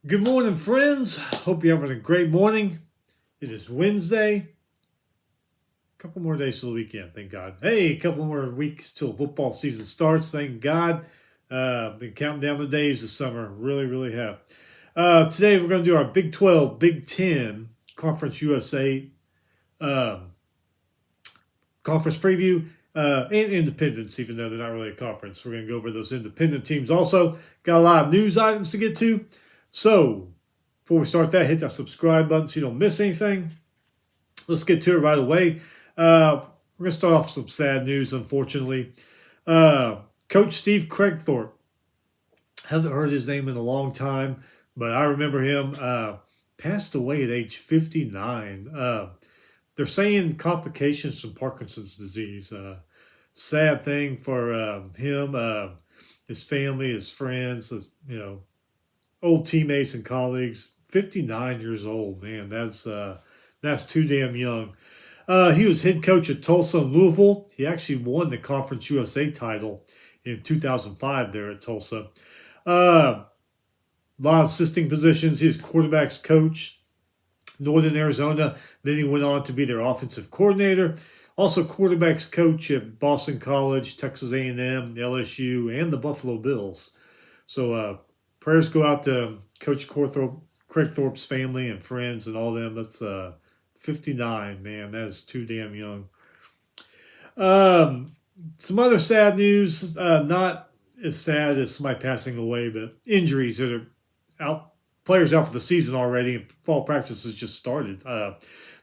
Good morning, friends. Hope you're having a great morning. It is Wednesday. A couple more days till the weekend, thank God. Hey, a couple more weeks till football season starts, thank God. Been counting down the days this summer. Really have. Today we're going to do our Big 12, Big 10 Conference USA um, conference preview and independents, even though they're not really a conference. We're going to go over those independent teams also. Got a lot of news items to get to. So, before we start that, hit that subscribe button so you don't miss anything. Let's get to it right away. We're going to start off with some sad news, unfortunately. Coach Steve Craigthorpe. Haven't heard his name in a long time, but I remember him. Passed away at age 59. They're saying complications from Parkinson's disease. Sad thing for him, his family, his friends, old teammates and colleagues. 59 years old, man. That's too damn young. He was head coach at Tulsa and Louisville. He actually won the Conference USA title in 2005 there at Tulsa. A lot of assisting positions. He was quarterbacks coach, Northern Arizona. Then he went on to be their offensive coordinator. Also quarterbacks coach at Boston College, Texas A&M, LSU, and the Buffalo Bills. So prayers go out to Coach Craigthorpe's family and friends and all them. That's 59, man. That is too damn young. Some other sad news, not as sad as somebody passing away, but injuries that are out. Players out for the season already, and fall practice has just started.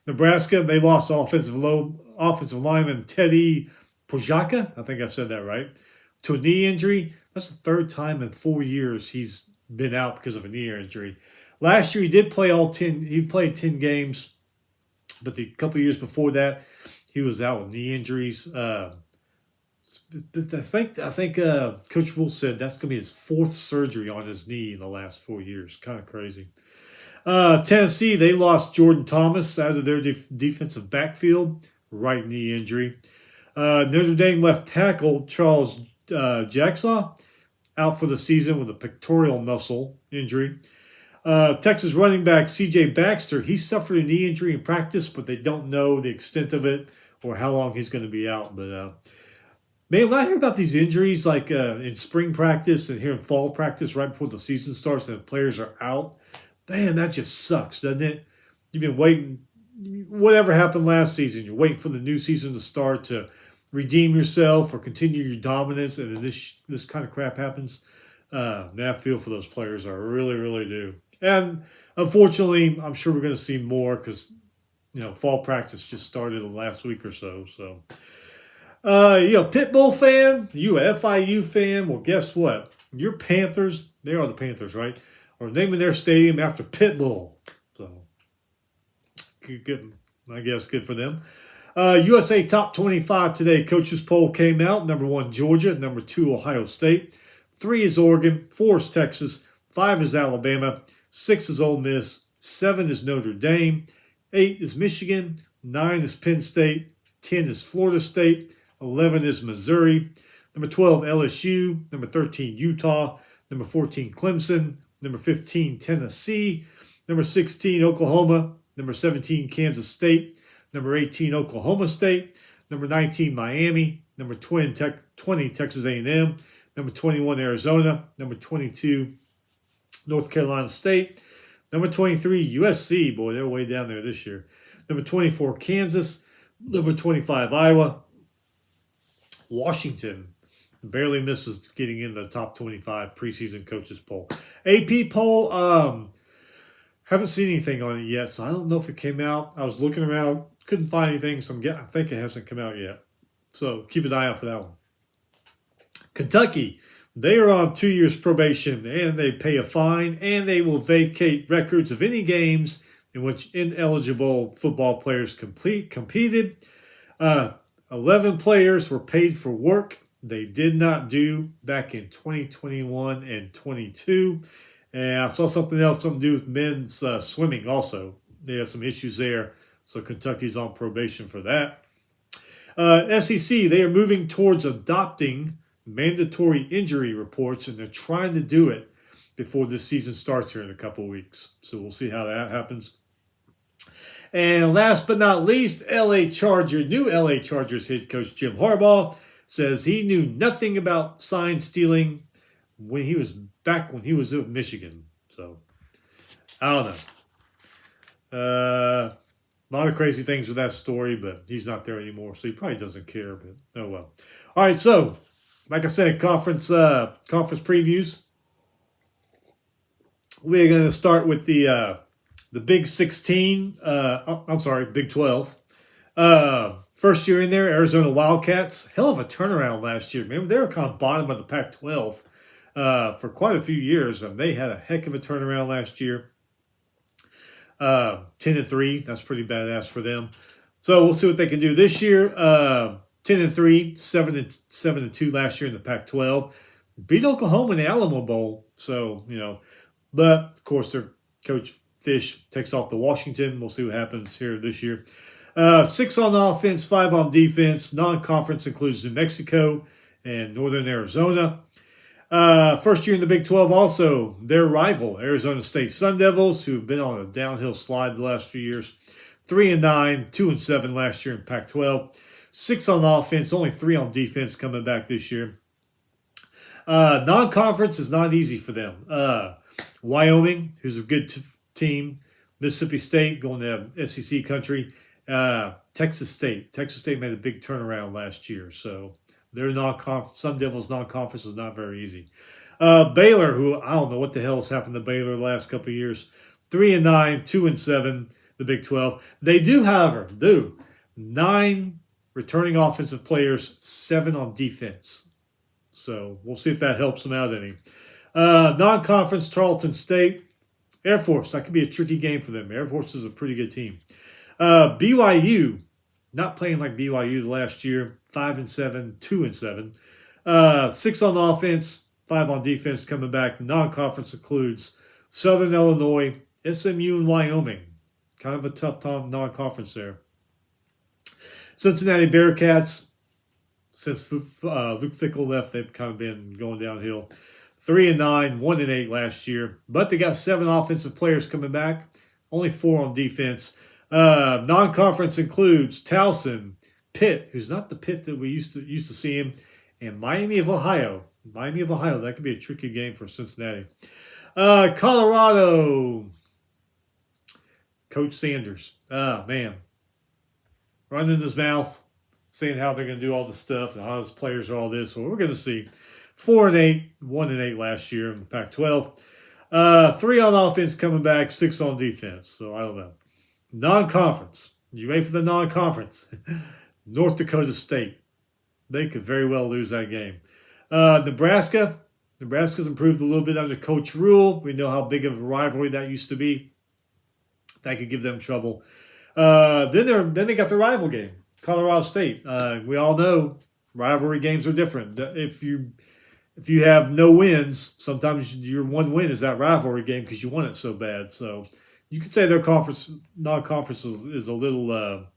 Nebraska, they lost offensive lineman Teddy Pojaka. I think I said that right. To a knee injury. That's the third time in 4 years he's been out because of a knee injury. Last year he did play all 10. He played 10 games, but the couple years before that he was out with knee injuries. I think Coach Rule said that's going to be his fourth surgery on his knee in the last 4 years. Kind of crazy. Tennessee, they lost Jordan Thomas out of their defensive backfield, right knee injury. Notre Dame left tackle Charles Jacksaw out for the season with a pectoral muscle injury. Texas running back C.J. Baxter, he suffered a knee injury in practice, but they don't know the extent of it or how long he's going to be out. But man, when I hear about these injuries, like in spring practice and here in fall practice, right before the season starts, and the players are out, man, that just sucks, doesn't it? You've been waiting. Whatever happened last season, you're waiting for the new season to start to redeem yourself or continue your dominance, and then this kind of crap happens. Man, I feel for those players. I really do. And unfortunately, I'm sure we're going to see more because fall practice just started the last week or so. So. Pitbull fan, you a FIU fan, well, guess what? Your Panthers, they are the Panthers, right? Are naming their stadium after Pitbull. So, good, I guess good for them. USA Top 25 today. Coaches poll came out. Number 1, Georgia. Number 2, Ohio State. 3 is Oregon. 4 is Texas. 5 is Alabama. 6 is Ole Miss. 7 is Notre Dame. 8 is Michigan. 9 is Penn State. 10 is Florida State. 11 is Missouri. Number 12, LSU. Number 13, Utah. Number 14, Clemson. Number 15, Tennessee. Number 16, Oklahoma. Number 17, Kansas State. Number 18, Oklahoma State. Number 19, Miami. Number 20, Texas A&M. Number 21, Arizona. Number 22, North Carolina State. Number 23, USC. Boy, they're way down there this year. Number 24, Kansas. Number 25, Iowa. Washington barely misses getting in the top 25 preseason coaches poll. AP poll, haven't seen anything on it yet, so I don't know if it came out. I was looking around, couldn't find anything, so I think it hasn't come out yet. So keep an eye out for that one. Kentucky, they are on 2 years probation, and they pay a fine, and they will vacate records of any games in which ineligible football players competed. 11 players were paid for work they did not do back in 2021 and 22. And I saw something else, something to do with men's swimming also. They have some issues there, so Kentucky's on probation for that. SEC, they are moving towards adopting mandatory injury reports, and they're trying to do it before this season starts here in a couple weeks. So we'll see how that happens. And last but not least, new LA Chargers head coach Jim Harbaugh says he knew nothing about sign stealing when he was at Michigan. So I don't know. A lot of crazy things with that story, but he's not there anymore, so he probably doesn't care. But oh well. All right, so like I said, conference previews. We're going to start with the Big 16. Big 12. First year in there, Arizona Wildcats. Hell of a turnaround last year. Remember, they were kind of bottom of the Pac-12 for quite a few years. They had a heck of a turnaround last year. 10-3. That's pretty badass for them. So we'll see what they can do this year. 10-3, 7-2 last year in the Pac-12. Beat Oklahoma in the Alamo Bowl. So, but of course their coach Fish takes off to Washington. We'll see what happens here this year. 6 on offense, 5 on defense. Non-conference includes New Mexico and Northern Arizona. First year in the Big 12 also, their rival, Arizona State Sun Devils, who've been on a downhill slide the last few years. 3-9, 2-7 last year in Pac-12. 6 on offense, only 3 on defense coming back this year. Non-conference is not easy for them. Wyoming, who's a good team. Mississippi State going to SEC country. Texas State. Texas State made a big turnaround last year, so their Sun Devils non-conference is not very easy. Baylor, who I don't know what the hell has happened to Baylor the last couple of years. 3-9, 2-7, the Big 12. They do, however, 9 returning offensive players, 7 on defense. So we'll see if that helps them out any. Non-conference, Tarleton State. Air Force, that could be a tricky game for them. Air Force is a pretty good team. BYU, not playing like BYU the last year. 5-7, 2-7. 6 on offense, 5 on defense coming back. Non-conference includes Southern Illinois, SMU, and Wyoming. Kind of a tough time non-conference there. Cincinnati Bearcats, since Luke Fickell left, they've kind of been going downhill. 3-9, 1-8 last year. But they got 7 offensive players coming back. Only 4 on defense. Non-conference includes Towson, Pitt, who's not the Pitt that we used to see him, and Miami of Ohio. That could be a tricky game for Cincinnati. Colorado, Coach Sanders. Man. Running his mouth, saying how they're going to do all this stuff and how his players are all this. Well, we're going to see 4-8, 1-8 last year in the Pac-12. 3 on offense coming back, 6 on defense. So I don't know. Non-conference. You wait for the non-conference. North Dakota State. They could very well lose that game. Nebraska. Nebraska's improved a little bit under Coach Rule. We know how big of a rivalry that used to be. That could give them trouble. Then they got the rival game, Colorado State. We all know rivalry games are different. If you have no wins, sometimes your one win is that rivalry game because you want it so bad. So you could say their non-conference is a little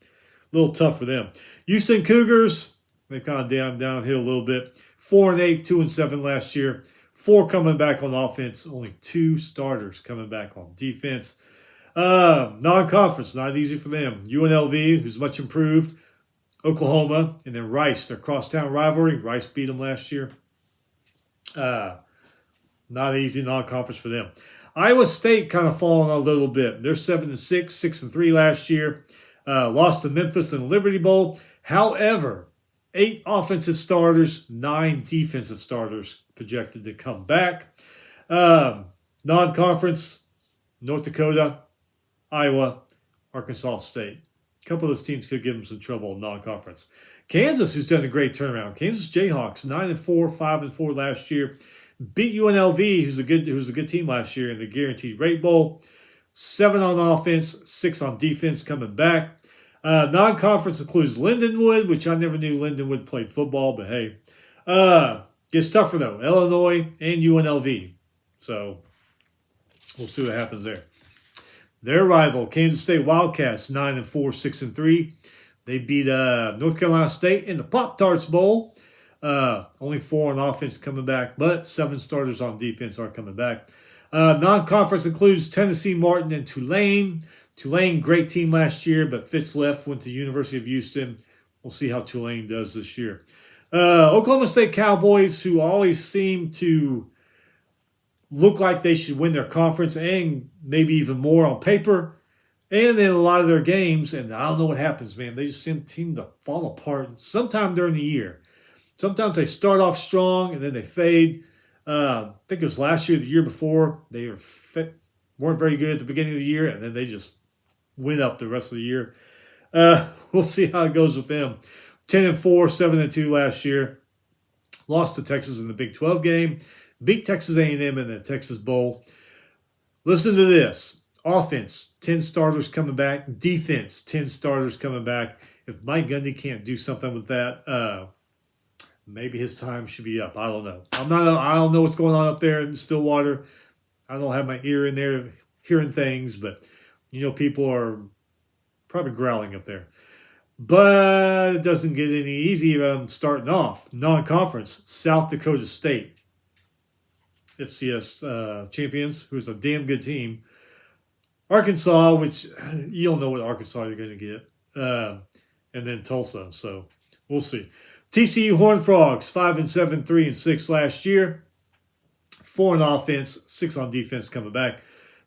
tough for them. Houston Cougars, they've kind of downhill a little bit. 4-8, 2-7 last year. 4 coming back on offense. Only 2 starters coming back on defense. Non-conference, not easy for them. UNLV, who's much improved. Oklahoma, and then Rice, their crosstown rivalry. Rice beat them last year. Not easy non-conference for them. Iowa State kind of falling a little bit. They're 7-6, 6-3 last year. Lost to Memphis in the Liberty Bowl. However, 8 offensive starters, 9 defensive starters projected to come back. Non-conference, North Dakota, Iowa, Arkansas State. A couple of those teams could give them some trouble in non-conference. Kansas has done a great turnaround. Kansas Jayhawks, 9-4, 5-4 last year. Beat UNLV, who's a good team last year in the Guaranteed Rate Bowl. 7 on offense, 6 on defense coming back. Non-conference includes Lindenwood, which I never knew Lindenwood played football, but hey. Gets tougher though. Illinois and UNLV. So we'll see what happens there. Their rival, Kansas State Wildcats, 9-4, 6-3. They beat North Carolina State in the Pop-Tarts Bowl. Only 4 on offense coming back, but 7 starters on defense are coming back. Non-conference includes Tennessee Martin and Tulane. Tulane, great team last year, but Fitz left, went to University of Houston. We'll see how Tulane does this year. Oklahoma State Cowboys, who always seem to look like they should win their conference and maybe even more on paper. And in a lot of their games, and I don't know what happens, man. They just seem to fall apart sometime during the year. Sometimes they start off strong and then they fade. I think it was last year, the year before, they weren't very good at the beginning of the year, and then they just went up the rest of the year. We'll see how it goes with them. 10-4, 7-2 last year. Lost to Texas in the Big 12 game. Beat Texas A&M in the Texas Bowl. Listen to this. Offense, 10 starters coming back. Defense, 10 starters coming back. If Mike Gundy can't do something with that, maybe his time should be up. I don't know. I don't know what's going on up there in Stillwater. I don't have my ear in there hearing things, but people are probably growling up there. But it doesn't get any easier starting off. Non-conference, South Dakota State. FCS champions, who's a damn good team. Arkansas, which you don't know what Arkansas you're going to get. And then Tulsa, so we'll see. TCU Horned Frogs, 5-7, 3-6 last year. 4 on offense, 6 on defense coming back.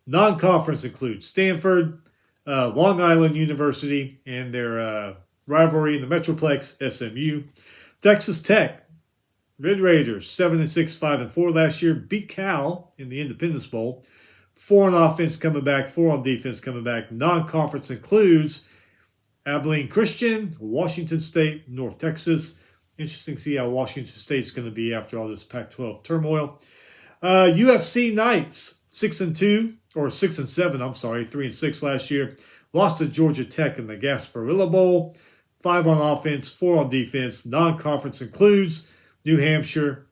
Non-conference includes Stanford, Long Island University, and their rivalry in the Metroplex, SMU. Texas Tech, Red Raiders, 7-6, 5-4 last year. Beat Cal in the Independence Bowl. 4 on offense coming back, 4 on defense coming back. Non-conference includes Abilene Christian, Washington State, North Texas. Interesting to see how Washington State's going to be after all this Pac-12 turmoil. UFC Knights, 6-2, or 6-7, 3-6 last year. Lost to Georgia Tech in the Gasparilla Bowl. 5 on offense, 4 on defense. Non-conference includes New Hampshire,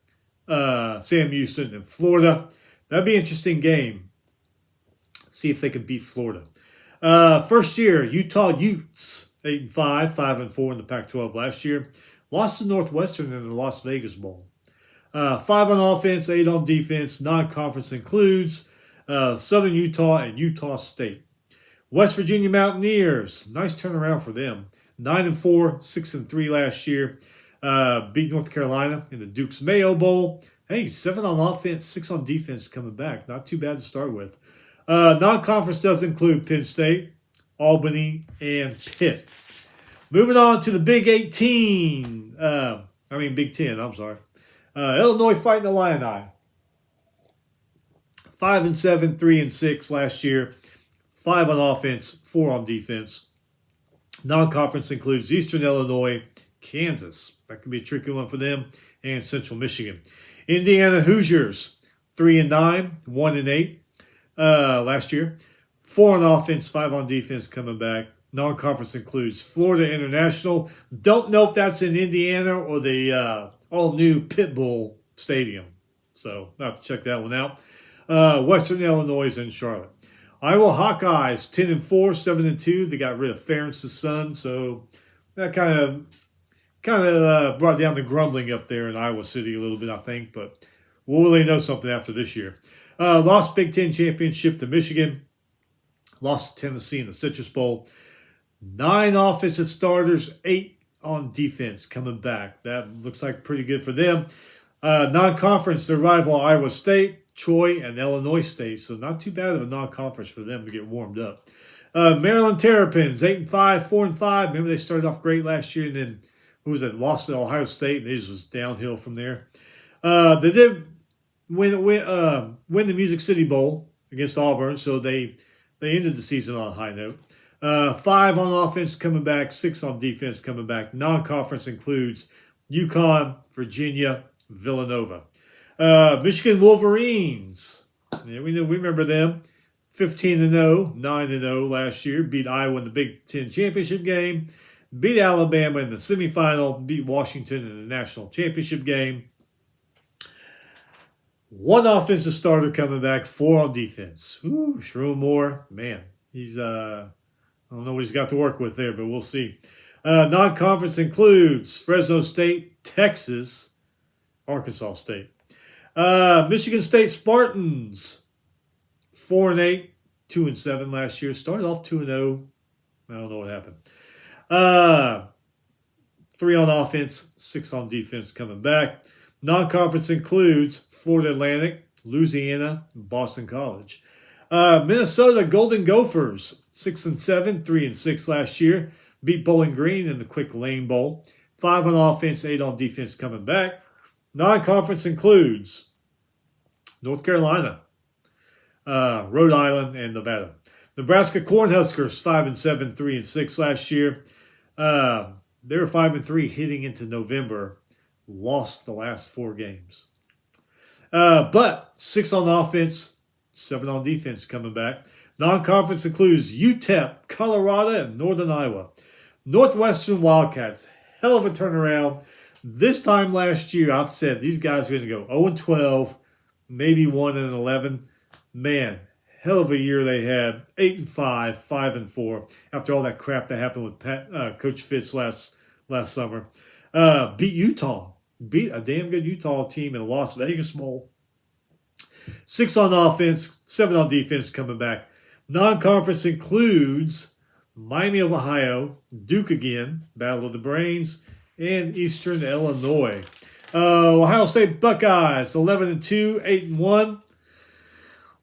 Sam Houston, and Florida. That'd be an interesting game. See if they can beat Florida. First year, Utah Utes, 8-5, 5-4 in the Pac-12 last year. Lost to Northwestern in the Las Vegas Bowl. 5 on offense, 8 on defense. Non-conference includes Southern Utah and Utah State. West Virginia Mountaineers, nice turnaround for them. 9-4, 6-3 last year. Beat North Carolina in the Duke's Mayo Bowl. Hey, 7 on offense, 6 on defense coming back. Not too bad to start with. Non-conference does include Penn State, Albany, and Pitt. Moving on to the Big 18. Big 10, I'm sorry. Illinois fighting the Illini. 5-7, 3-6 last year. 5 on offense, 4 on defense. Non-conference includes Eastern Illinois, Kansas. That could be a tricky one for them. And Central Michigan. Indiana Hoosiers, 3-9, 1-8 last year. 4 on offense, 5 on defense coming back. Non-conference includes Florida International. Don't know if that's in Indiana or the all-new Pitbull Stadium. So I'll have to check that one out. Western Illinois and Charlotte. Iowa Hawkeyes, 10-4, 7-2. They got rid of Ferentz's son, so that kind of brought down the grumbling up there in Iowa City a little bit, I think. But we'll really know something after this year. Lost Big Ten championship to Michigan. Lost to Tennessee in the Citrus Bowl. 9 offensive starters, 8 on defense coming back. That looks like pretty good for them. Non-conference, their rival Iowa State, Troy, and Illinois State. So not too bad of a non-conference for them to get warmed up. Maryland Terrapins, 8-5, 4-5. Remember they started off great last year and then lost to Ohio State, and they just was downhill from there. They did win the Music City Bowl against Auburn, so they ended the season on a high note. 5 on offense coming back, 6 on defense coming back. Non-conference includes UConn, Virginia, Villanova. Michigan Wolverines. Yeah, we remember them. 15-0, 9-0 last year. Beat Iowa in the Big Ten championship game. Beat Alabama in the semifinal. Beat Washington in the national championship game. 1 offensive starter coming back, 4 on defense. Sherrone Moore, man, he's I don't know what he's got to work with there, but we'll see. Non-conference includes Fresno State, Texas, Arkansas State. Michigan State Spartans, 4-8, 2-7 last year. Started off 2-0. I don't know what happened. 3 on offense, 6 on defense coming back. Non-conference includes Florida Atlantic, Louisiana, and Boston College. Minnesota Golden Gophers, 6-7, 3-6 last year. Beat Bowling Green in the Quick Lane Bowl. 5 on offense, 8 on defense coming back. Non-conference includes North Carolina, Rhode Island, and Nevada. Nebraska Cornhuskers, 5-7, 3-6 last year. They were 5-3 heading into November. Lost the last 4 games. But 6 on offense, 7 on defense coming back. Non-conference includes UTEP, Colorado, and Northern Iowa. Northwestern Wildcats, hell of a turnaround. This time last year, I've said these guys are going to go 0-12, maybe 1-11. Man, hell of a year they had. 8-5, 5-4. After all that crap that happened with Coach Fitz last summer, beat Utah, beat a damn good Utah team in a Las Vegas Bowl. 6 on offense, 7 on defense coming back. Non-conference includes Miami of Ohio, Duke again, Battle of the Brains, and Eastern Illinois. Ohio State Buckeyes, 11-2, 8-1.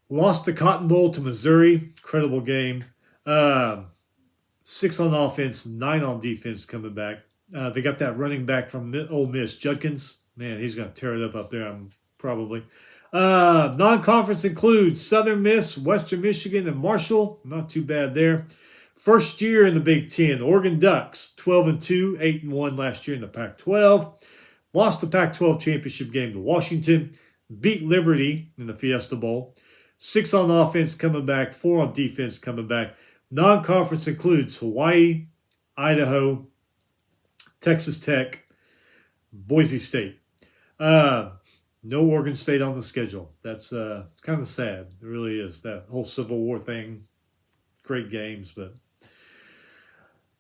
Lost the Cotton Bowl to Missouri. Incredible game. 6 on offense, 9 on defense coming back. They got that running back from Ole Miss, Judkins. Man, he's going to tear it up there, probably. Non-conference includes Southern Miss, Western Michigan, and Marshall. Not too bad there. First year in the Big Ten, Oregon Ducks, 12-2, 8-1 last year in the Pac-12. Lost the Pac-12 championship game to Washington. Beat Liberty in the Fiesta Bowl. 6 on offense coming back, 4 on defense coming back. Non-conference includes Hawaii, Idaho, Texas Tech, Boise State. No Oregon State on the schedule. That's it's kind of sad. It really is. That whole Civil War thing. Great games, but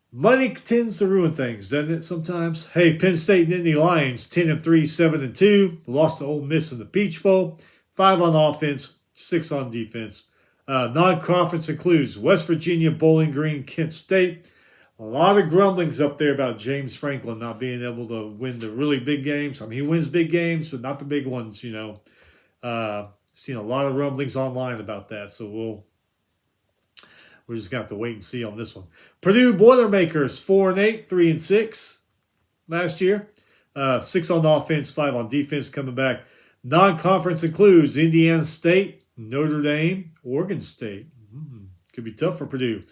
money tends to ruin things, doesn't it, sometimes? Hey, Penn State and Nittany Lions, 10-3, 7-2. Lost to Ole Miss in the Peach Bowl. 5 on offense, 6 on defense. Non-conference includes West Virginia, Bowling Green, Kent State. A lot of grumblings up there about James Franklin not being able to win the really big games. I mean, he wins big games, but not the big ones, Seen a lot of rumblings online about that, so we're just going to have to wait and see on this one. Purdue Boilermakers, 4-8, 3-6 last year. 6 on offense, 5 on defense coming back. Non-conference includes Indiana State, Notre Dame, Oregon State. Could be tough for Purdue.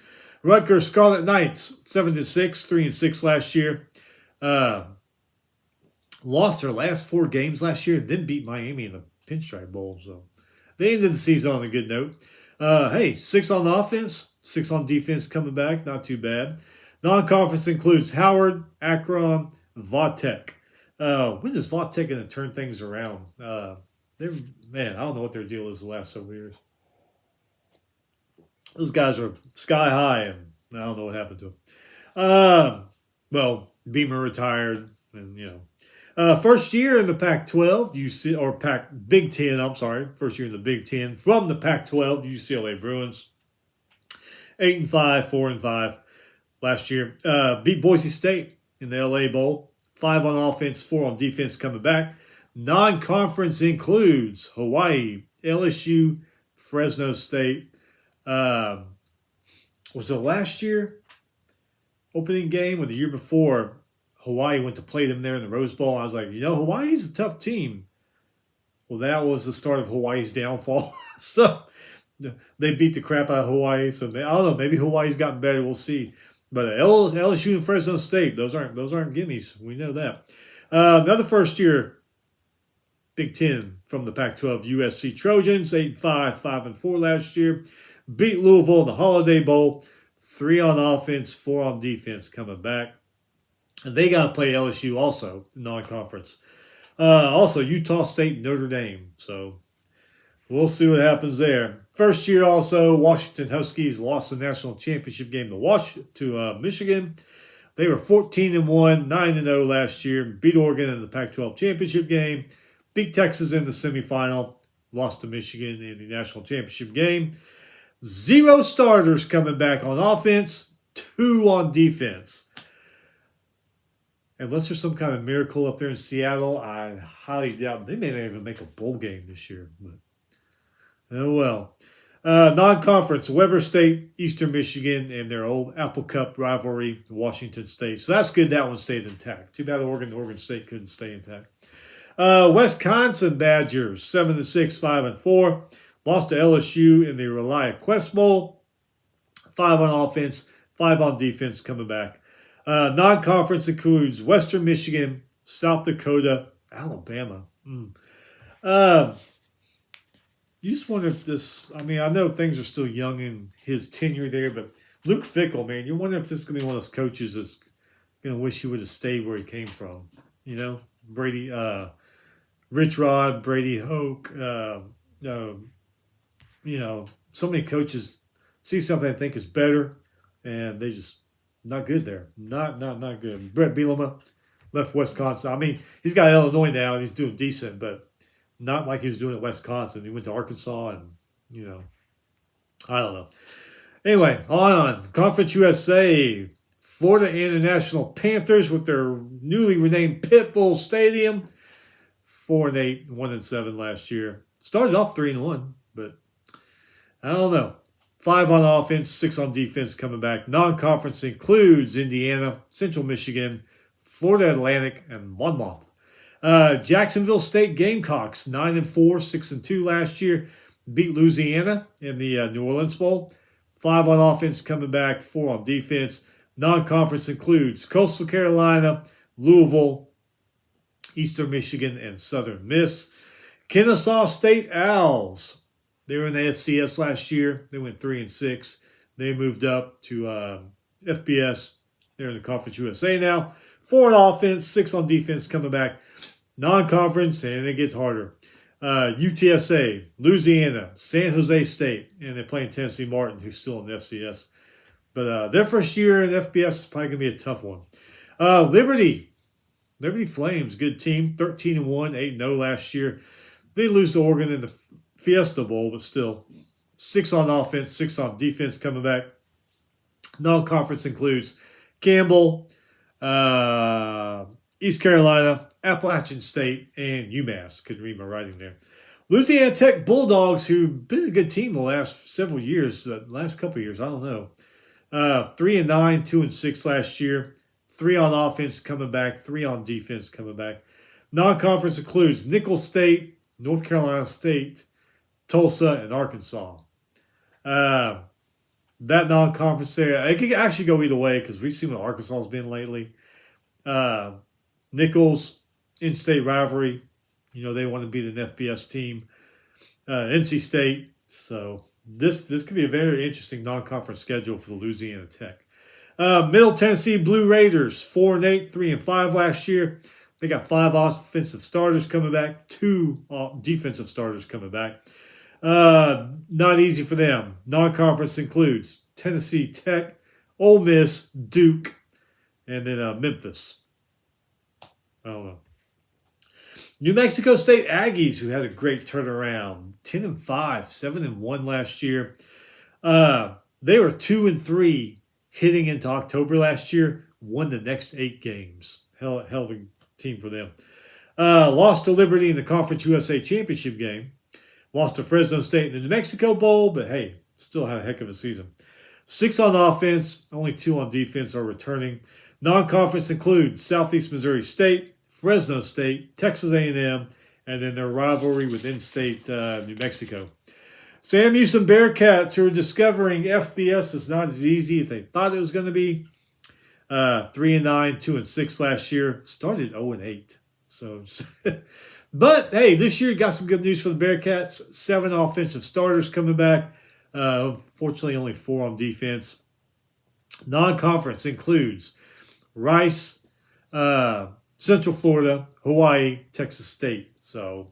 Rutgers Scarlet Knights, 7-6, 3-6 last year. Lost their last 4 games last year, then beat Miami in the Pinstripe Bowl. So they ended the season on a good note. 6 on offense, 6 on defense coming back. Not too bad. Non-conference includes Howard, Akron, Vautech. When is Vautech going to turn things around? I don't know what their deal is the last several years. Those guys are sky high, and I don't know what happened to them. Beamer retired, and first year in the Pac-12, Big Ten. I'm sorry, first year in the Big Ten from the Pac-12, UCLA Bruins, 8-5, 4-5 last year. Beat Boise State in the LA Bowl, 5 on offense, 4 on defense coming back. Non-conference includes Hawaii, LSU, Fresno State. Was it last year opening game or the year before? Hawaii went to play them there in the Rose Bowl. I was like, Hawaii's a tough team. Well, that was the start of Hawaii's downfall. So they beat the crap out of Hawaii. So I don't know. Maybe Hawaii's gotten better. We'll see. But LSU and Fresno State, those aren't gimmies. We know that. Another first year Big Ten from the Pac-12, USC Trojans, 8-5, 5-4 last year. Beat Louisville in the Holiday Bowl. 3 on offense, 4 on defense coming back. And they got to play LSU also, non-conference. Also, Utah State, Notre Dame. So we'll see what happens there. First year also, Washington Huskies lost the national championship game to Michigan. They were 14-1, 9-0 last year. Beat Oregon in the Pac-12 championship game. Beat Texas in the semifinal. lost to Michigan in the national championship game. 0 starters coming back on offense, 2 on defense. Unless there's some kind of miracle up there in Seattle, I highly doubt they may not even make a bowl game this year. But oh well. Non-conference, Weber State, Eastern Michigan, and their old Apple Cup rivalry, Washington State. So that's good that one stayed intact. Too bad Oregon State couldn't stay intact. Wisconsin Badgers, 7-6, 5-4. Lost to LSU in the Relia Quest Bowl. 5 on offense, 5 on defense coming back. Non-conference includes Western Michigan, South Dakota, Alabama. You just wonder if this, I know things are still young in his tenure there, but Luke Fickell, man, you wonder if this is going to be one of those coaches that's going to wish he would have stayed where he came from. You know, Brady, Rich Rod, Brady Hoke, so many coaches see something they think is better, and they just not good there. Not good. Brett Bielema left Wisconsin. He's got Illinois now, and he's doing decent, but not like he was doing at Wisconsin. He went to Arkansas, and, I don't know. Anyway, on. Conference USA, Florida International Panthers with their newly renamed Pitbull Stadium. 4-8, 1-7 last year. Started off 3-1, but I don't know. 5 on offense, 6 on defense coming back. Non-conference includes Indiana, Central Michigan, Florida Atlantic, and Monmouth. Jacksonville State Gamecocks, 9-4, 6-2 last year. Beat Louisiana in the New Orleans Bowl. 5 on offense coming back, 4 on defense. Non-conference includes Coastal Carolina, Louisville, Eastern Michigan, and Southern Miss. Kennesaw State Owls. They were in the FCS last year. They went 3-6. They moved up to FBS. They're in the Conference USA now. 4 on offense, 6 on defense coming back. Non-conference, and it gets harder. UTSA, Louisiana, San Jose State, and they're playing Tennessee Martin, who's still in the FCS. But their first year in FBS is probably going to be a tough one. Liberty Flames, good team, 13-1, 8-0 last year. They lose to Oregon in the Fiesta Bowl, but still 6 on offense, 6 on defense coming back. Non-conference includes Campbell, East Carolina, Appalachian State, and UMass. Couldn't read my writing there. Louisiana Tech Bulldogs, who've been a good team the last several years, the last couple of years, I don't know. 3-9, 2-6 last year. 3 on offense coming back, 3 on defense coming back. Non-conference includes Nicholls State, North Carolina State, Tulsa, and Arkansas. That non-conference there, it could actually go either way because we've seen what Arkansas has been lately. Nicholls, in-state rivalry. They want to beat an FBS team. NC State. So this could be a very interesting non-conference schedule for the Louisiana Tech. Middle Tennessee Blue Raiders, 4-8, 3-5 last year. They got 5 offensive starters coming back, 2 defensive starters coming back. Not easy for them. Non-conference includes Tennessee Tech, Ole Miss, Duke, and then Memphis. I don't know. New Mexico State Aggies, who had a great turnaround, 10-5, 7-1 last year. They were 2-3 hitting into October last year. Won the next 8 games. Hell of a team for them. Lost to Liberty in the Conference USA Championship game. Lost to Fresno State in the New Mexico Bowl, but hey, still had a heck of a season. 6 on offense, only 2 on defense are returning. Non-conference includes Southeast Missouri State, Fresno State, Texas A&M, and then their rivalry with in-state New Mexico. Sam Houston Bearcats, who are discovering FBS is not as easy as they thought it was going to be. 3-9, 2-6 last year. Started 0-8. So, but hey, this year got some good news for the Bearcats. 7 offensive starters coming back. Fortunately, only 4 on defense. Non-conference includes Rice, Central Florida, Hawaii, Texas State. So,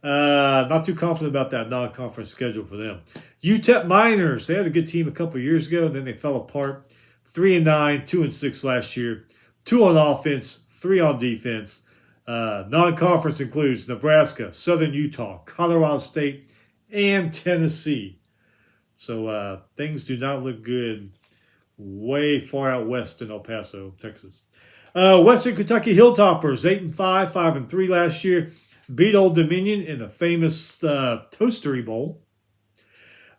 not too confident about that non-conference schedule for them. UTEP Miners, they had a good team a couple of years ago, then they fell apart. 3-9, 2-6 last year. 2 on offense, 3 on defense. Non-conference includes Nebraska, Southern Utah, Colorado State, and Tennessee. So things do not look good way far out west in El Paso, Texas. Western Kentucky Hilltoppers, 8-5, 5-3 last year, beat Old Dominion in the famous Toastery Bowl.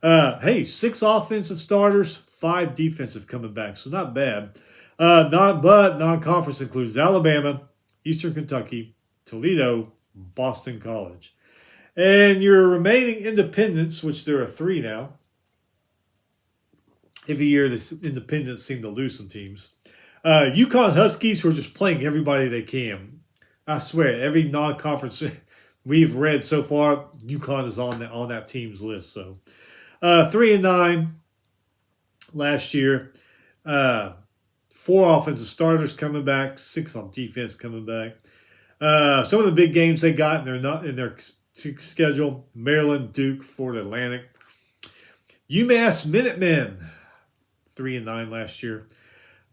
6 offensive starters, 5 defensive coming back, so not bad. Non-conference includes Alabama, Eastern Kentucky, Toledo, Boston College. And your remaining independents, which there are 3 now. Every year, the independents seem to lose some teams. UConn Huskies, who are just playing everybody they can. I swear, every non-conference we've read so far, UConn is on that team's list. So, 3-9 last year. 4 offensive starters coming back, 6 on defense coming back. Some of the big games they got, and they're not in their schedule: Maryland, Duke, Florida Atlantic. UMass Minutemen, 3-9 last year.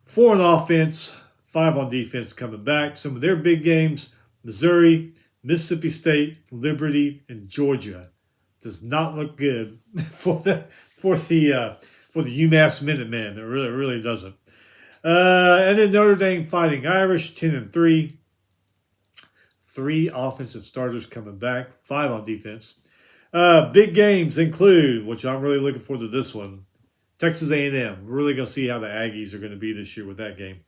4 on offense, 5 on defense coming back. Some of their big games: Missouri, Mississippi State, Liberty, and Georgia. Does not look good for the UMass Minutemen. It really doesn't. And then Notre Dame Fighting Irish, 10-3. 3 offensive starters coming back, 5 on defense. Big games include, which I'm really looking forward to this one, Texas A&M. We're really going to see how the Aggies are going to be this year with that game.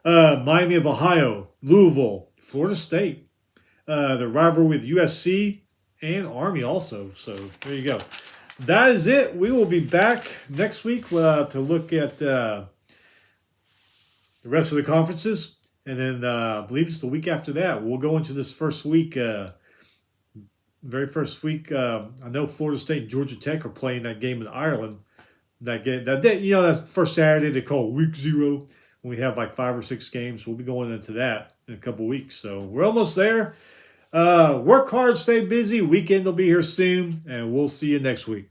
Miami of Ohio, Louisville, Florida State. The rivalry with USC and Army also. So there you go. That is it. We will be back next week to look at the rest of the conferences. And then I believe it's the week after that. We'll go into this first week, very first week. I know Florida State and Georgia Tech are playing that game in Ireland. That game, that's the first Saturday. They call it week 0. When we have like 5 or 6 games. We'll be going into that in a couple weeks. So we're almost there. Work hard, stay busy. Weekend will be here soon, and we'll see you next week.